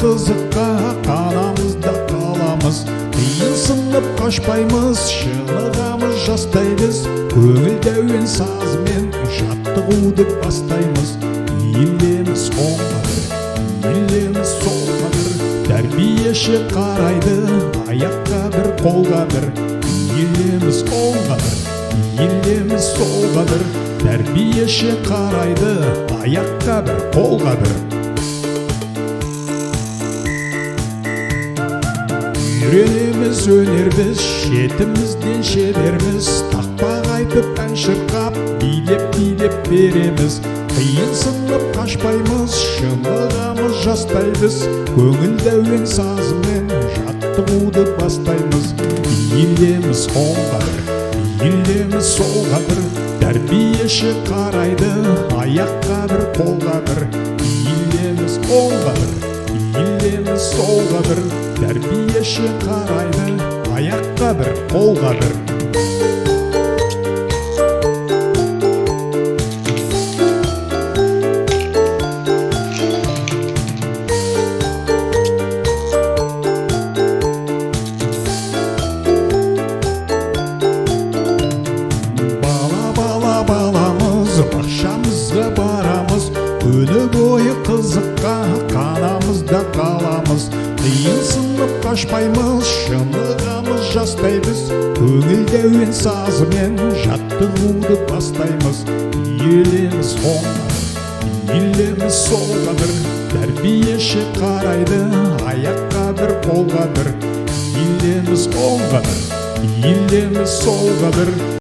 қызыққа қанамыз да қаламыз. Қиынсынып қашпаймыз, шынығамыз жастаймыз. Көңілді әуен сазымен жаттығуды бастаймыз. Елеміз оңға бір, елеміз солға бір, тәрбиеші қарайды, аяққа бір, қолға бір. Елеміз оңға бір, елеміз солға бір, тәрбиеші қарайды, аяққа бір, қолға бір. Үйренеміз өнербіз, шетімізден шеберміз, тақпақ айтып ән шырқап, билеп береміз. Қиынсынып қашпаймыз, шынығамыз жастаймыз. Көңілді әуен сазымен жаттығуды бастаймыз. Елеміз оңға бір, елеміз солға бір, тәрбиеші қарайды, аяққа бір, қолға бір. Елеміз оңға бір, елеміз солға бір, тәрбиеші қарайды, аяққа бір, қолға бір. Бақшамызға барамыз, күні бойы қызыққа қанамыз да қаламыз. Қиынсынып қашпаймыз, шынығамыз жастаймыз. Көңілді әуен сазымен жаттығуды бастаймыз. Елеміз оңға бір, елеміз солға бір, тәрбиеші қарайды, аяққа бір, қолға бір. Елеміз оңға бір, елеміз солға бір.